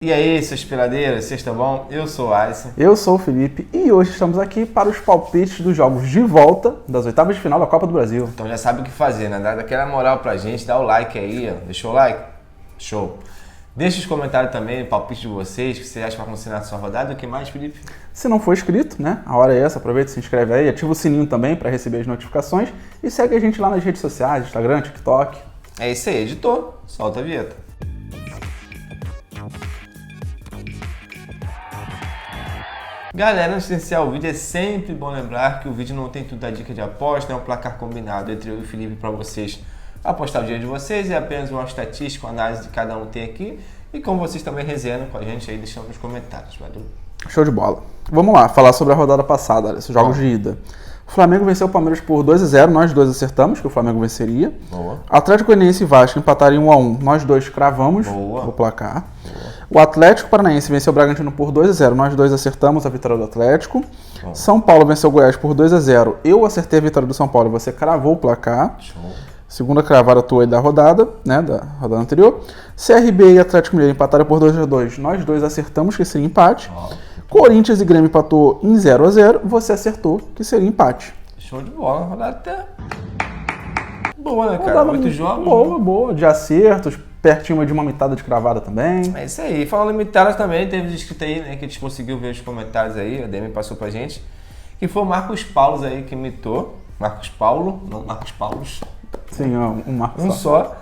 E aí, seus peladeiros, vocês estão bom? Eu sou o Alisson. Eu sou o Felipe e hoje estamos aqui para os palpites dos jogos de volta das oitavas de final da Copa do Brasil. Então já sabe o que fazer, né? Dá aquela moral pra gente, dá o like aí, ó. Deixou o like? Show! Deixa os comentários também, o palpite de vocês, o que vocês acham que vai acontecer na sua rodada. O que mais, Felipe? Se não for inscrito, né? A hora é essa, aproveita e se inscreve aí, ativa o sininho também para receber as notificações e segue a gente lá nas redes sociais, Instagram, TikTok. É isso aí, editor. Solta a vinheta. Galera, antes de iniciar o vídeo, é sempre bom lembrar que o vídeo não tem tudo da dica de aposta, é um placar combinado entre eu e o Felipe para vocês apostar o dia de vocês, é apenas uma estatística, uma análise de cada um tem aqui, e como vocês também resenham com a gente aí, deixando nos comentários, valeu? Show de bola. Vamos lá, falar sobre a rodada passada, esses jogos de ida. O Flamengo venceu o Palmeiras por 2-0, nós dois acertamos que o Flamengo venceria. Boa. Atlético Goianiense e Vasco empatariam 1-1, nós dois cravamos o placar. Boa. O Atlético Paranaense venceu o Bragantino por 2-0, nós dois acertamos a vitória do Atlético. Show. São Paulo venceu o Goiás por 2-0, eu acertei a vitória do São Paulo e você cravou o placar. Show. Segunda cravada tua aí da rodada, né, da rodada anterior. CRB e Atlético Mineiro empataram por 2-2, nós dois acertamos que seria empate. Show. Corinthians e Grêmio empatou em 0-0, você acertou que seria empate. Show de bola, rodada até boa, né, cara? 8 jogos. Boa, de acertos, pertinho de uma mitada de cravada também. É isso aí. Falando em mitadas também, teve escrito aí, né, que a gente conseguiu ver os comentários aí, a DM passou pra gente, que foi o Marcos Paulo aí que imitou. Marcos Paulo, não Marcos Paulos. Sim, um Marcos Um só.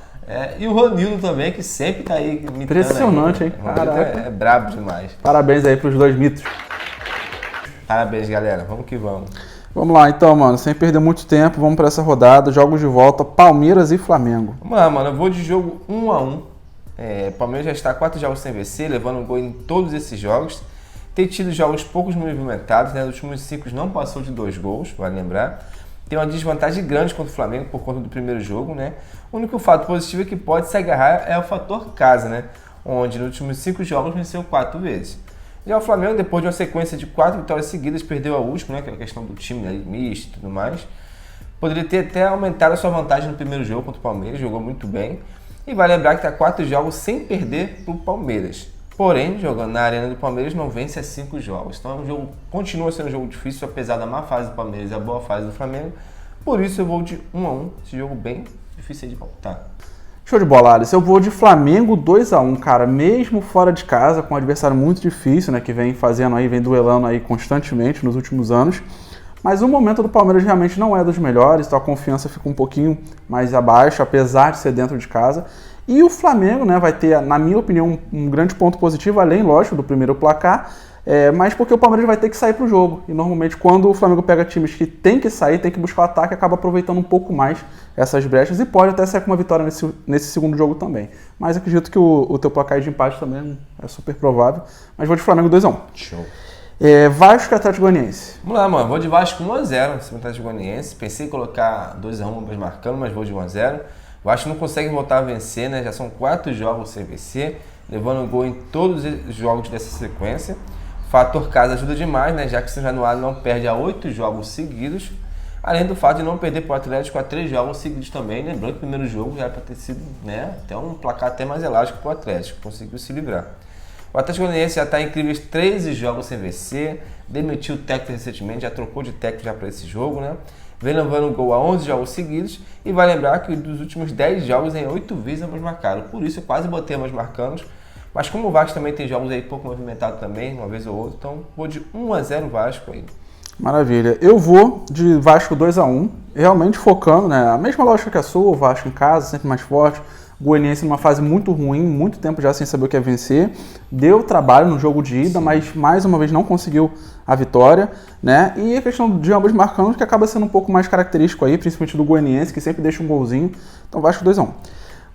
E o Ronildo também, que sempre tá aí imitando. Impressionante, aí, hein? Caraca. É brabo demais. Parabéns aí pros dois mitos. Parabéns, galera. Vamos que vamos. Vamos lá, então, mano. Sem perder muito tempo, vamos para essa rodada. Jogos de volta, Palmeiras e Flamengo. Vamos lá, mano. Eu vou de jogo 1-1. Palmeiras já está 4 jogos sem vencer, levando um gol em todos esses jogos. Tem tido jogos poucos movimentados, né? Nos últimos 5 não passou de 2 gols, vale lembrar. Tem uma desvantagem grande contra o Flamengo por conta do primeiro jogo, né? O único fato positivo é que pode se agarrar é o fator casa, né? Onde nos últimos 5 jogos venceu 4 vezes. Já o Flamengo, depois de uma sequência de 4 vitórias seguidas, perdeu a última, né? Que é a questão do time, né? Misto e tudo mais. Poderia ter até aumentado a sua vantagem no primeiro jogo contra o Palmeiras, jogou muito bem. E vale lembrar que está 4 jogos sem perder para o Palmeiras. Porém, jogando na arena do Palmeiras, não vence há 5 jogos. Então, o jogo continua sendo um jogo difícil, apesar da má fase do Palmeiras e a boa fase do Flamengo. Por isso, eu vou de 1-1. Esse jogo bem difícil de voltar. Show de bola, Alisson. Eu vou de Flamengo 2-1, cara. Mesmo fora de casa, com um adversário muito difícil, né? Que vem fazendo aí, vem duelando aí constantemente nos últimos anos. Mas o momento do Palmeiras realmente não é dos melhores, então a confiança fica um pouquinho mais abaixo, apesar de ser dentro de casa. E o Flamengo, né, vai ter, na minha opinião, um grande ponto positivo, além, lógico, do primeiro placar, mas porque o Palmeiras vai ter que sair para o jogo. E normalmente quando o Flamengo pega times que tem que sair, tem que buscar o ataque, acaba aproveitando um pouco mais essas brechas e pode até sair com uma vitória nesse segundo jogo também. Mas acredito que o teu placar de empate também é super provável. Mas vou de Flamengo 2-1. Show. Vasco e Atlético Goianiense. Vamos lá, mano. Vou de Vasco 1-0 no Atlético Goianiense. Pensei em colocar 2-1, ambos marcando, mas vou de 1-0. O Vasco não consegue voltar a vencer, né? Já são 4 jogos sem vencer, levando gol em todos os jogos dessa sequência. Fator casa ajuda demais, né? Já que o São Januário não perde há 8 jogos seguidos. Além do fato de não perder para o Atlético há 3 jogos seguidos também. Lembrando que o primeiro jogo já era para ter sido, né, até um placar até mais elástico para o Atlético. Conseguiu se livrar. O Atlético Goianiense já está em incríveis 13 jogos sem vencer. Demitiu o técnico recentemente, já trocou de técnico já para esse jogo, né? Vem levando gol a 11 jogos seguidos e vai lembrar que dos últimos 10 jogos em 8 vezes ambos marcaram. Por isso eu quase botei ambos marcando, mas como o Vasco também tem jogos aí pouco movimentados também, uma vez ou outra, então vou de 1-0 Vasco aí. Maravilha. Eu vou de Vasco 2-1, realmente focando, né? A mesma lógica que a sua, o Vasco em casa, sempre mais forte. O Goianiense numa fase muito ruim, muito tempo já sem saber o que é vencer. Deu trabalho no jogo de ida, mas mais uma vez não conseguiu a vitória, né? E a questão de ambos marcando, que acaba sendo um pouco mais característico aí, principalmente do Goianiense, que sempre deixa um golzinho. Então Vasco 2-1.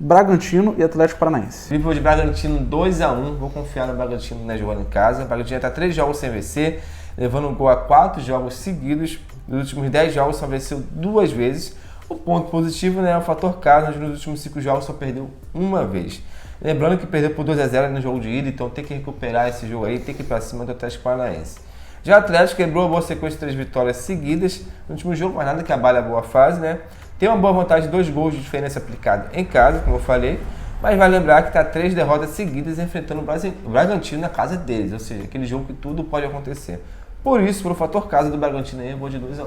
Bragantino e Atlético Paranaense. Vou de Bragantino 2-1, vou confiar no Bragantino, né, jogando em casa. O Bragantino está 3 jogos sem vencer, levando um gol a 4 jogos seguidos. Nos últimos 10 jogos só venceu 2 vezes. O ponto positivo, né, é o fator casa, onde nos últimos 5 jogos só perdeu uma vez. Lembrando que perdeu por 2-0 no jogo de ida, então tem que recuperar esse jogo aí, tem que ir para cima do Atlético Paranaense. Já o Atlético quebrou a boa sequência de 3 vitórias seguidas no último jogo, mas nada que abale a boa fase, né? Tem uma boa vantagem de 2 gols de diferença aplicada em casa, como eu falei. Mas vai lembrar que está 3 derrotas seguidas enfrentando o Bragantino na casa deles, ou seja, aquele jogo que tudo pode acontecer. Por isso, pro fator casa do Bragantino aí, eu vou de 2-1.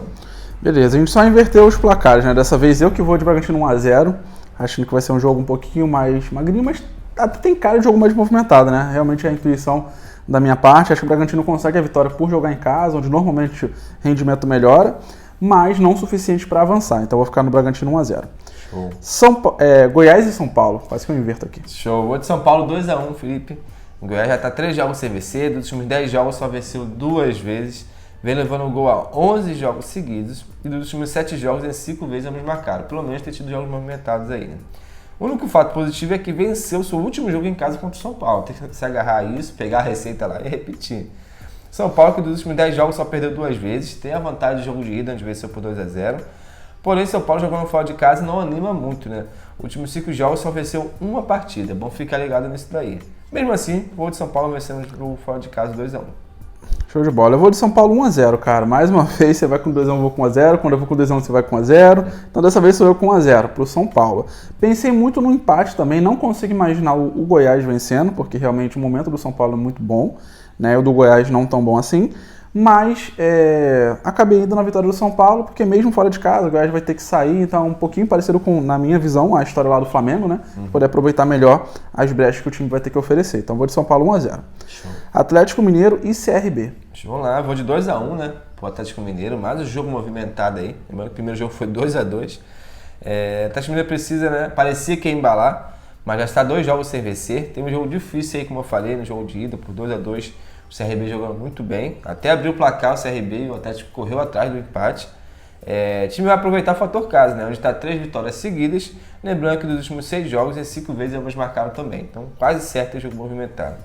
Beleza, a gente só inverteu os placares, né? Dessa vez eu que vou de Bragantino 1-0, achando que vai ser um jogo um pouquinho mais magrinho, mas até tem cara de jogo mais movimentado, né? Realmente é a intuição da minha parte. Acho que o Bragantino consegue a vitória por jogar em casa, onde normalmente o rendimento melhora, mas não o suficiente para avançar. Então eu vou ficar no Bragantino 1-0. Show. Goiás e São Paulo, quase que eu inverto aqui. Show. Vou de São Paulo 2-1, Felipe. O Goiás já está 3 jogos sem vencer, dos últimos 10 jogos só venceu 2 vezes, vem levando o gol a 11 jogos seguidos e dos últimos 7 jogos em 5 vezes ambos marcaram. Pelo menos tem tido jogos movimentados aí, né? O único fato positivo é que venceu o seu último jogo em casa contra o São Paulo. Tem que se agarrar a isso, pegar a receita lá e repetir. São Paulo, que dos últimos 10 jogos só perdeu 2 vezes, tem a vantagem de jogo de ida, onde venceu por 2-0. Porém, São Paulo jogando fora de casa não anima muito, né? Os últimos 5 jogos só venceu uma partida. É bom ficar ligado nisso daí. Mesmo assim, vou de São Paulo vencendo o jogo fora de casa 2-1. Show de bola. Eu vou de São Paulo 1-0, cara. Mais uma vez você vai com 2-1, eu vou com 1-0. Quando eu vou com 2-1, você vai com 1-0. Então dessa vez sou eu com 1-0 pro São Paulo. Pensei muito no empate também. Não consigo imaginar o Goiás vencendo, porque realmente o momento do São Paulo é muito bom, né? O do Goiás não tão bom assim. Mas acabei indo na vitória do São Paulo, porque mesmo fora de casa, o Goiás vai ter que sair, então um pouquinho parecido com, na minha visão, a história lá do Flamengo, né? Poder aproveitar melhor as brechas que o time vai ter que oferecer. Então vou de São Paulo 1-0. Show. Atlético Mineiro e CRB. Vamos lá, vou de 2-1, né? Pro Atlético Mineiro, mais um jogo movimentado aí. Lembrando que o primeiro jogo foi 2-2. O Atlético Mineiro precisa, né? Parecia que ia embalar, mas já está 2 jogos sem vencer. Tem um jogo difícil aí, como eu falei, no jogo de ida, por 2-2. O CRB jogando muito bem. Até abriu o placar o CRB e o Atlético correu atrás do empate. O time vai aproveitar o fator casa, né? Onde está 3 vitórias seguidas. Lembrando que dos últimos 6 jogos, 5 vezes ambos marcaram também. Então, quase certo é jogo movimentado.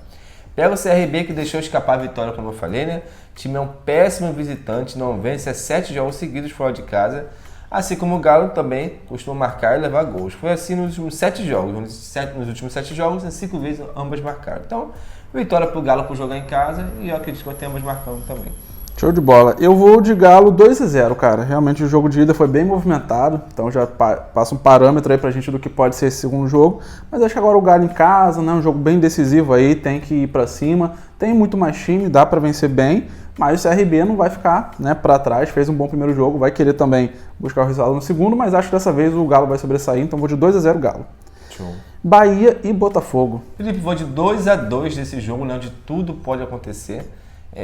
Pega o CRB, que deixou escapar a vitória, como eu falei, né? O time é um péssimo visitante, não vence há 7 jogos seguidos fora de casa. Assim como o Galo também costuma marcar e levar gols. Foi assim nos últimos 7 jogos. Nos últimos 7 jogos, 5 vezes ambas marcaram. Então, vitória pro Galo por jogar em casa e eu acredito que vai ter ambas marcando também. Show de bola. Eu vou de Galo 2-0, cara. Realmente o jogo de ida foi bem movimentado, então já passa um parâmetro aí pra gente do que pode ser esse segundo jogo. Mas acho que agora o Galo em casa, né, um jogo bem decisivo aí, tem que ir pra cima. Tem muito mais time, dá pra vencer bem, mas o CRB não vai ficar, né, pra trás. Fez um bom primeiro jogo, vai querer também buscar o resultado no segundo, mas acho que dessa vez o Galo vai sobressair, então vou de 2-0 Galo. Show. Bahia e Botafogo. Felipe, vou de 2-2 desse jogo, né, onde tudo pode acontecer.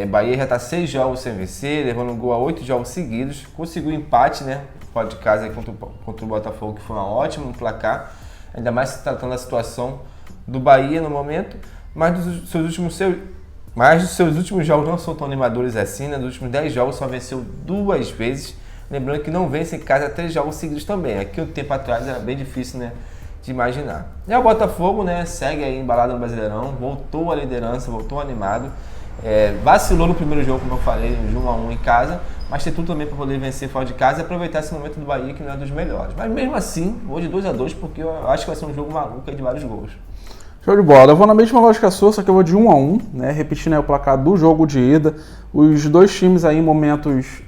Bahia já está 6 jogos sem vencer, levando um gol a 8 jogos seguidos. Conseguiu empate, né? Fora de casa aí contra o Botafogo, que foi um ótimo placar. Ainda mais se tratando da situação do Bahia no momento. Mas dos seus últimos jogos não são tão animadores assim, né? Dos últimos 10 jogos só venceu 2 vezes. Lembrando que não vence em casa 3 jogos seguidos também. Aqui um tempo atrás era bem difícil, né, de imaginar. E o Botafogo, né, segue aí embalado no Brasileirão, voltou à liderança, voltou animado. Vacilou no primeiro jogo, como eu falei, de 1-1 em casa, mas tem tudo também para poder vencer fora de casa e aproveitar esse momento do Bahia, que não é dos melhores. Mas mesmo assim, vou de 2-2, porque eu acho que vai ser um jogo maluco aí de vários gols. Show de bola. Eu vou na mesma lógica sua, só que eu vou de 1-1, né? Repetindo aí o placar do jogo de ida. Os dois times aí em momentos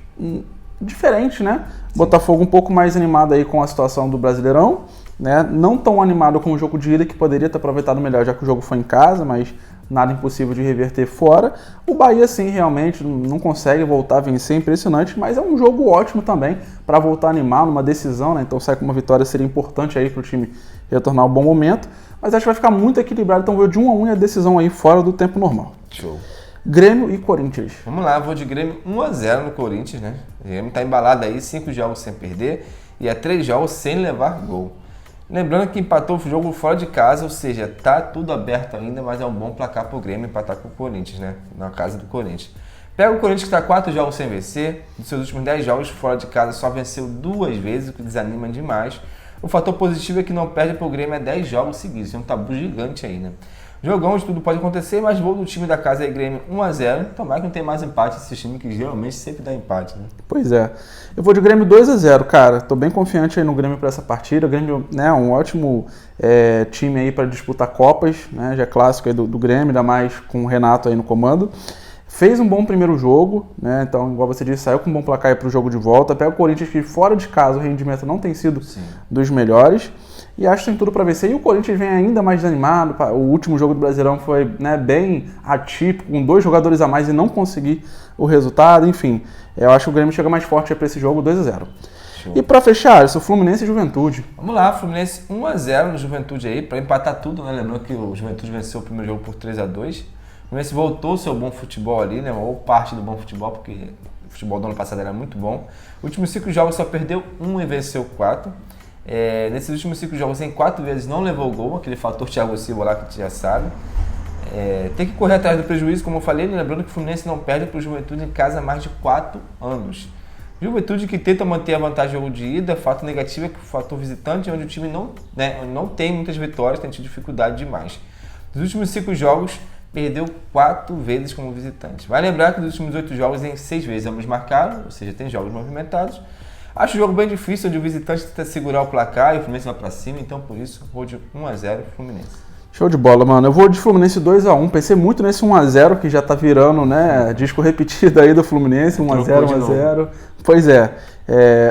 diferentes, né? Sim. Botafogo um pouco mais animado aí com a situação do Brasileirão, né? Não tão animado com o jogo de ida, que poderia ter aproveitado melhor, já que o jogo foi em casa, mas nada impossível de reverter fora. O Bahia, sim, realmente não consegue voltar a vencer, impressionante, mas é um jogo ótimo também para voltar a animar numa decisão, né? Então, sair com uma vitória seria importante aí para o time retornar ao bom momento, mas acho que vai ficar muito equilibrado, então vou de 1-1 e a decisão aí fora do tempo normal. Show. Grêmio e Corinthians. Vamos lá, vou de Grêmio 1-0 no Corinthians, né? O Grêmio tá embalado aí, 5 jogos sem perder e 3 jogos sem levar gol. Lembrando que empatou o jogo fora de casa, ou seja, tá tudo aberto ainda, mas é um bom placar pro Grêmio empatar com o Corinthians, né? Na casa do Corinthians. Pega o Corinthians que tá 4 jogos sem vencer, dos seus últimos 10 jogos fora de casa só venceu 2 vezes, o que desanima demais. O fator positivo é que não perde pro Grêmio há 10 jogos seguidos, é um tabu gigante aí, né? Jogão onde tudo pode acontecer, mas vou do time da casa aí, Grêmio 1-0. Tomara que não tem mais empate esse time, que geralmente sempre dá empate, né? Pois é. Eu vou de Grêmio 2-0, cara. Tô bem confiante aí no Grêmio para essa partida. O Grêmio, né, um ótimo time aí para disputar Copas, né? Já é clássico aí do Grêmio, ainda mais com o Renato aí no comando. Fez um bom primeiro jogo, né? Então, igual você disse, saiu com um bom placar aí pro jogo de volta. Pega o Corinthians, que fora de casa o rendimento não tem sido dos melhores. e acho que tem tudo para vencer. E o Corinthians vem ainda mais desanimado. O último jogo do Brasileirão foi, né, bem atípico, com 2 jogadores a mais e não conseguir o resultado. Enfim, eu acho que o Grêmio chega mais forte para esse jogo, 2-0. E para fechar, o Fluminense e Juventude. Vamos lá, Fluminense 1-0 no Juventude aí, para empatar tudo, né? Lembrando que o Juventude venceu o primeiro jogo por 3-2. O Fluminense voltou ao seu bom futebol ali, né? Ou parte do bom futebol, porque o futebol do ano passado era muito bom. Últimos 5 jogos só perdeu 1 e venceu 4. Nesses últimos 5 jogos, em 4 vezes não levou gol, aquele fator Thiago Silva lá que a gente já sabe. Tem que correr atrás do prejuízo, como eu falei, lembrando que o Fluminense não perde para o Juventude em casa há mais de 4 anos. Juventude que tenta manter a vantagem do jogo de ida, fato negativo é que o fator visitante, onde o time não tem muitas vitórias, tem tido dificuldade demais. Nos últimos 5 jogos, perdeu 4 vezes como visitante. Vai lembrar que nos últimos 8 jogos, em 6 vezes ambos marcaram, ou seja, tem jogos movimentados. Acho o jogo bem difícil, onde o visitante tenta segurar o placar e o Fluminense vai para cima, então por isso vou de 1-0 Fluminense. Show de bola, mano. Eu vou de Fluminense 2-1. Pensei muito nesse 1-0 que já tá virando, né, disco repetido aí do Fluminense, 1-0, 1-0. Pois é.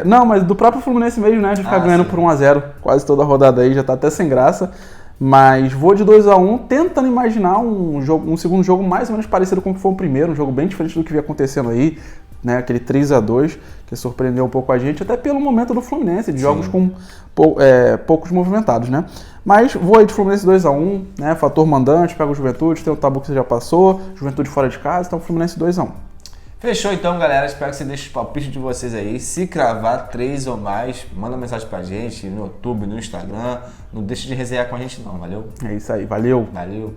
Não, mas do próprio Fluminense mesmo, né, de ficar ganhando por 1-0 quase toda a rodada aí, já tá até sem graça. Mas vou de 2-1, tentando imaginar um segundo jogo mais ou menos parecido com o que foi o primeiro, um jogo bem diferente do que vinha acontecendo aí, né, aquele 3-2 que surpreendeu um pouco a gente, até pelo momento do Fluminense, de jogos com poucos movimentados, né? Mas vou aí de Fluminense 2-1, né? Fator mandante, pega o Juventude, tem o tabu que você já passou, Juventude fora de casa, então Fluminense 2-1. Fechou então, galera. Espero que você deixe os palpites de vocês aí. Se cravar 3 ou mais, manda mensagem pra gente no YouTube, no Instagram. Não deixe de resenhar com a gente não, valeu? É isso aí, valeu! Valeu!